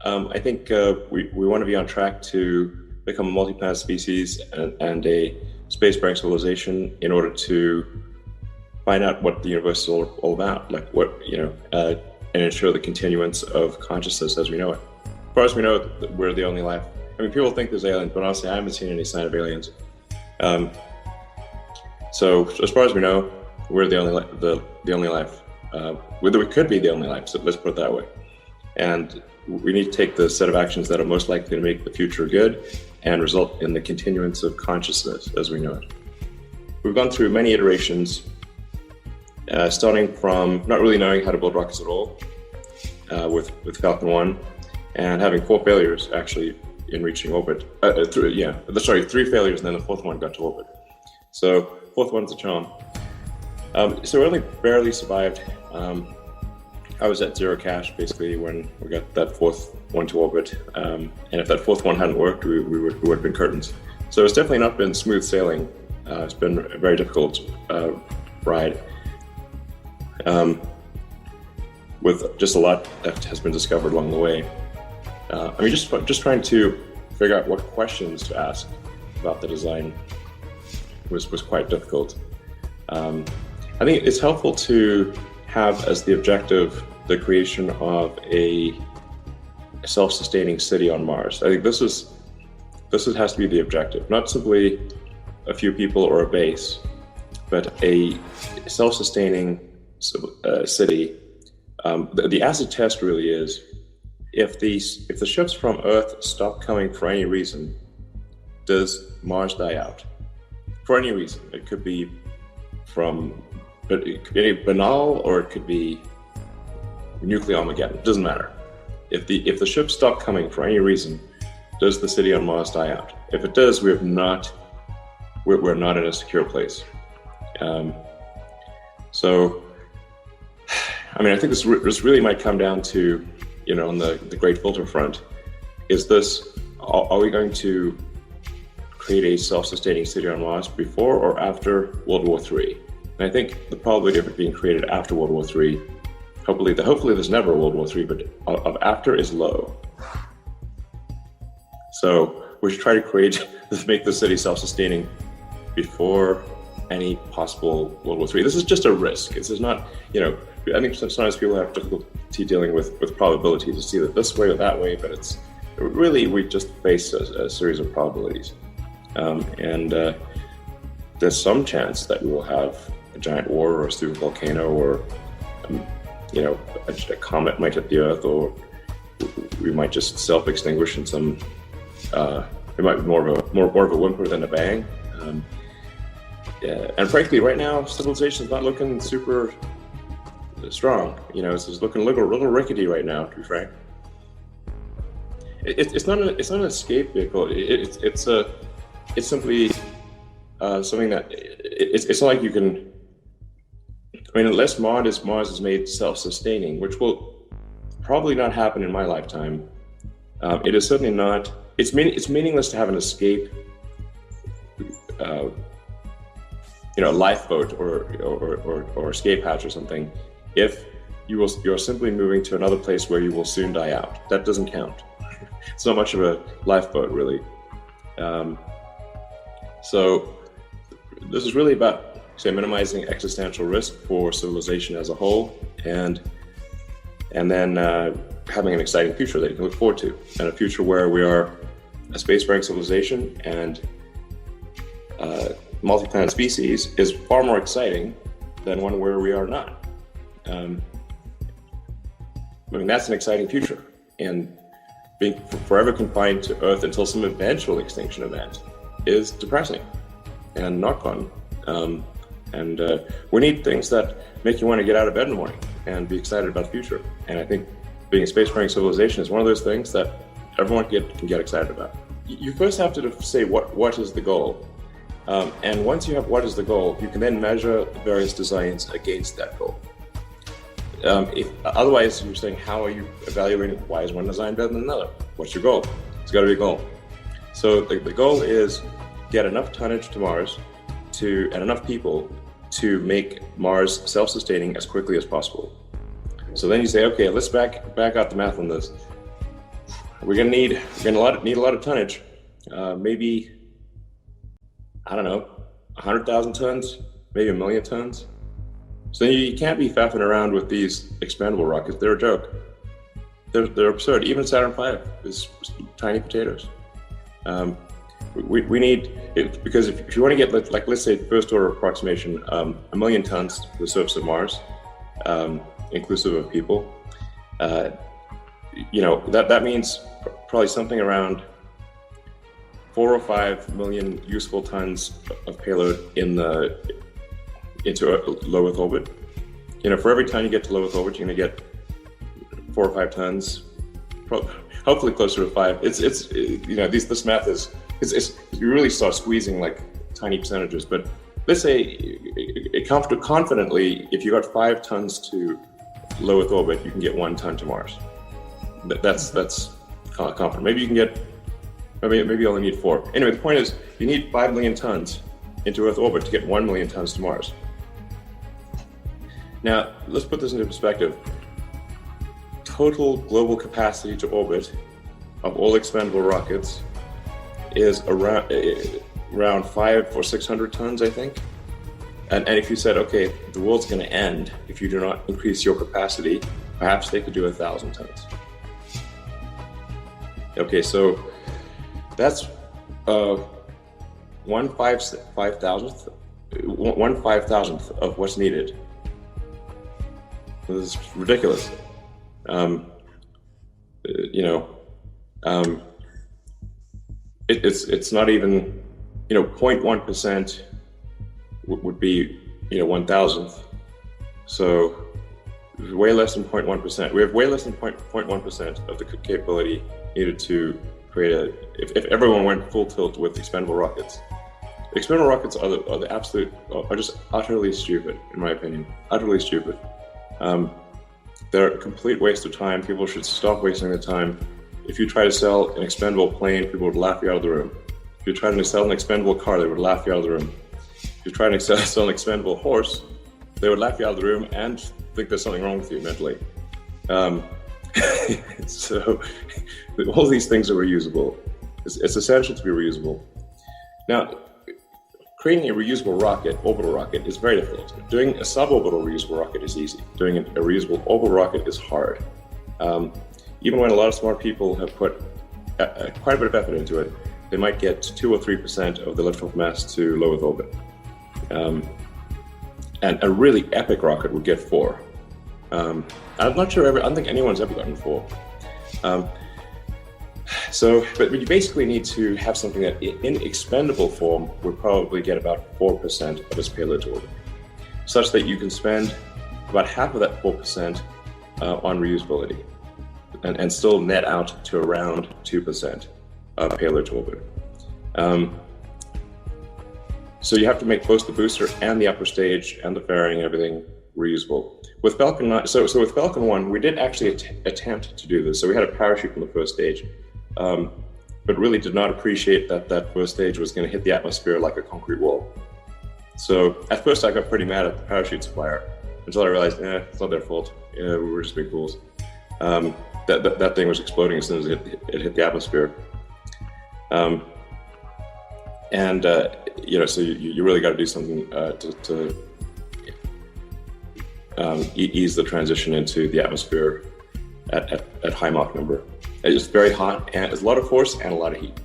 I think we want to be on track to become a multi-planet species and a spacefaring civilization in order to find out what the universe is all about, like and ensure the continuance of consciousness as we know it. As far as we know, we're the only life. I mean, people think there's aliens, but honestly, I haven't seen any sign of aliens. So as far as we know, we're the only life. Whether we could be the only life, so let's put it that way. And we need to take the set of actions that are most likely to make the future good and result in the continuance of consciousness as we know it. We've gone through many iterations, starting from not really knowing how to build rockets at all with Falcon 1, and having 4 failures actually in reaching orbit. 3 failures, and then the 4th one got to orbit. So 4th one's a charm. So we only barely survived. I was at 0 cash basically when we got that 4th one to orbit, and if that 4th one hadn't worked, we would have been curtains. So it's definitely not been smooth sailing. It's been a very difficult ride, with just a lot that has been discovered along the way. I mean, just trying to figure out what questions to ask about the design was quite difficult. I think it's helpful to have as the objective the creation of a self-sustaining city on Mars. I think this has to be the objective, not simply a few people or a base, but a self-sustaining city. The acid test really is if the ships from Earth stop coming for any reason, does Mars die out? For any reason. It could be banal, or it could be nuclear Armageddon. It doesn't matter. If the ships stop coming for any reason, does the city on Mars die out? If it does, we're not in a secure place. So, I mean, I think this really might come down to, on the great filter front, are we going to create a self-sustaining city on Mars before or after World War III? And I think the probability of it being created after World War III, hopefully there's never a World War III, but of after is low. So we should try to make the city self-sustaining before any possible World War III. This is just a risk. This is not, I think sometimes people have difficulty dealing with probabilities. It's either this way or that way, but it's really, we just face a series of probabilities. And there's some chance that we will have a giant war or a super volcano, or a comet might hit the Earth, or we might just self-extinguish in some. It might be more of a whimper than a bang. And frankly, right now, civilization is not looking super strong. It's looking a little rickety right now, to be frank. It's not an escape vehicle. It's simply something that it's not like you can. I mean, unless Mars is made self-sustaining, which will probably not happen in my lifetime. It is certainly not. It's meaningless to have an escape, lifeboat or escape hatch or something, if you're simply moving to another place where you will soon die out. That doesn't count. It's not much of a lifeboat, really. So this is really about, minimizing existential risk for civilization as a whole, and then having an exciting future that you can look forward to, and a future where we are a spacefaring civilization and multi-planet species is far more exciting than one where we are not. That's an exciting future, and being forever confined to Earth until some eventual extinction event is depressing and not fun. And we need things that make you want to get out of bed in the morning and be excited about the future. And I think being a spacefaring civilization is one of those things that everyone can get excited about. You first have to say what is the goal. And once you have what is the goal, you can then measure various designs against that goal. Otherwise, you're saying, how are you evaluating why is one design better than another? What's your goal? It's got to be a goal. So the goal is get enough tonnage to Mars and enough people to make Mars self-sustaining as quickly as possible. So then you say, okay, let's back out the math on this. need a lot of tonnage. Maybe, I don't know, 100,000 tons, maybe 1 million tons. So you can't be faffing around with these expendable rockets. They're a joke. They're absurd. Even Saturn V is tiny potatoes. We need it, because if you want to get, like, let's say, first order approximation, 1 million tons to the surface of Mars, inclusive of people, that means probably something around 4 or 5 million useful tons of payload into a low Earth orbit. For every time you get to low Earth orbit, you're going to get 4 or 5 tons, hopefully closer to 5. This math is you really start squeezing like tiny percentages. But let's say confidently, if you got 5 tons to low Earth orbit, you can get 1 ton to Mars. That's confident. Maybe you can get, maybe you only need 4. Anyway, the point is, you need 5 million tons into Earth orbit to get 1 million tons to Mars. Now, let's put this into perspective. Total global capacity to orbit of all expendable rockets is around 500 or 600 tons, I think. And if you said, okay, the world's going to end if you do not increase your capacity, perhaps they could do 1,000 tons. Okay, so that's 1/5,000th of what's needed. This is ridiculous. It's not even, 0.1% would be, 1,000th. So way less than 0.1%. We have way less than 0.1% of the capability needed to create if everyone went full tilt with expendable rockets. Expendable rockets are just utterly stupid, in my opinion. Utterly stupid. They're a complete waste of time. People should stop wasting their time. If you try to sell an expendable plane, people would laugh you out of the room. If you try to sell an expendable car, they would laugh you out of the room. If you try to sell an expendable horse, they would laugh you out of the room and think there's something wrong with you mentally. So all these things are reusable. It's essential to be reusable. Now, creating a reusable rocket, orbital rocket, is very difficult. Doing a suborbital reusable rocket is easy. Doing a reusable orbital rocket is hard. Even when a lot of smart people have put quite a bit of effort into it, they might get 2 or 3% of the lift-off mass to low Earth orbit. And a really epic rocket would get 4. I'm not sure I don't think anyone's ever gotten 4. But you basically need to have something that in expendable form would probably get about 4% of its payload to orbit, such that you can spend about half of that 4% on reusability and still net out to around 2% of payload to orbit. So you have to make both the booster and the upper stage and the fairing and everything reusable. With Falcon 9, so with Falcon 1, we did actually attempt to do this. So we had a parachute from the first stage, but really did not appreciate that first stage was going to hit the atmosphere like a concrete wall. So at first I got pretty mad at the parachute supplier until I realized, it's not their fault. We were just big fools. That thing was exploding as soon as it hit the atmosphere. So you really got to do something to ease the transition into the atmosphere at high Mach number. It's very hot, and there's a lot of force and a lot of heat.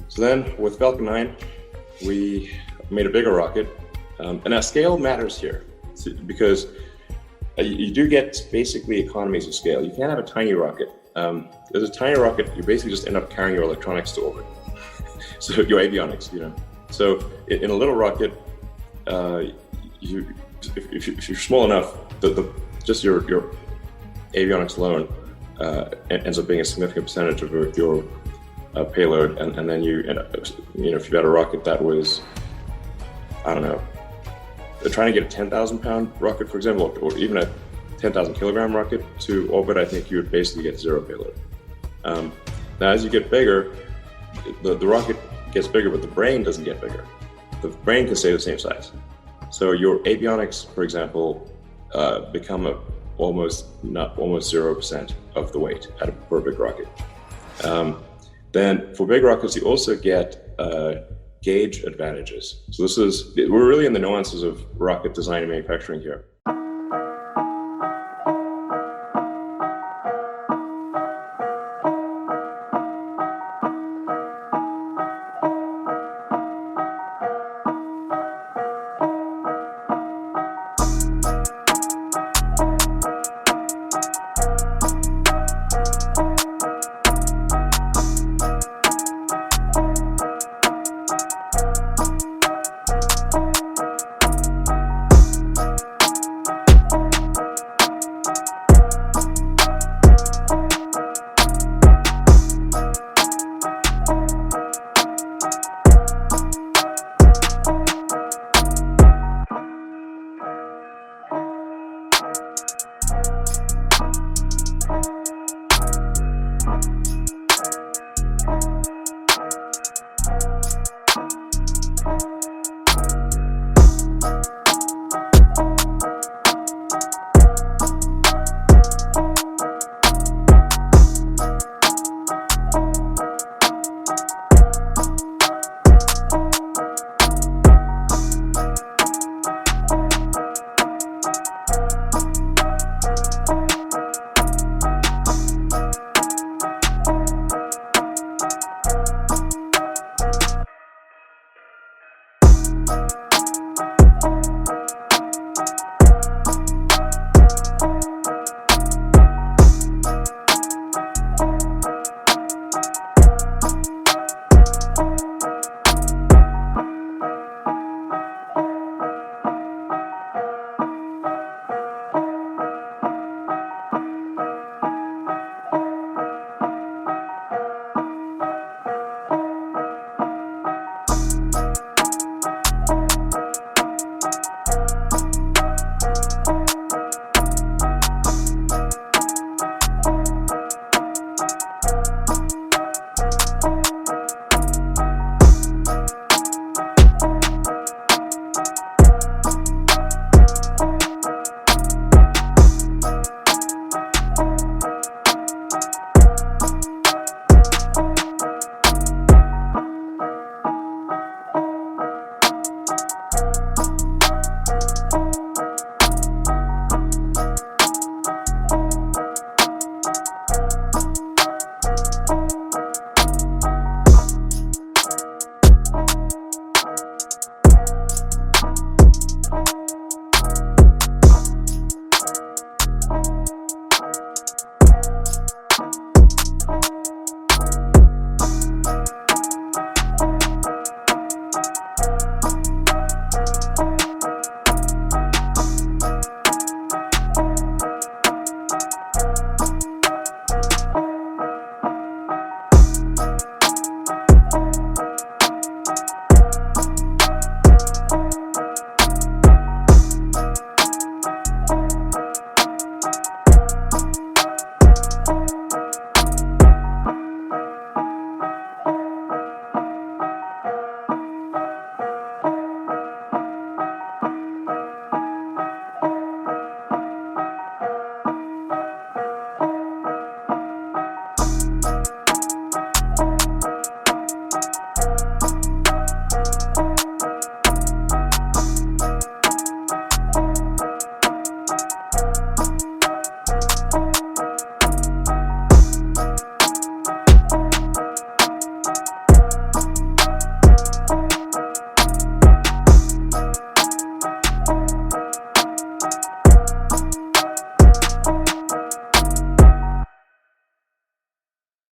So then with Falcon 9, we made a bigger rocket, and now scale matters here because you do get basically economies of scale. You can't have a tiny rocket. There's a tiny rocket, you basically just end up carrying your electronics to orbit. So your avionics, So in a little rocket, if you're small enough, just your avionics alone ends up being a significant percentage of your payload, and then you end up, if you had a rocket that was, I don't know, trying to get a 10,000 pound rocket, for example, or even a 10,000 kilogram rocket to orbit, I think you would basically get 0 payload. Now, as you get bigger, the rocket gets bigger, but the brain doesn't get bigger. The brain can stay the same size. So your avionics, for example, become almost 0% of the weight for a big rocket. Then for big rockets, you also get gauge advantages. So we're really in the nuances of rocket design and manufacturing here.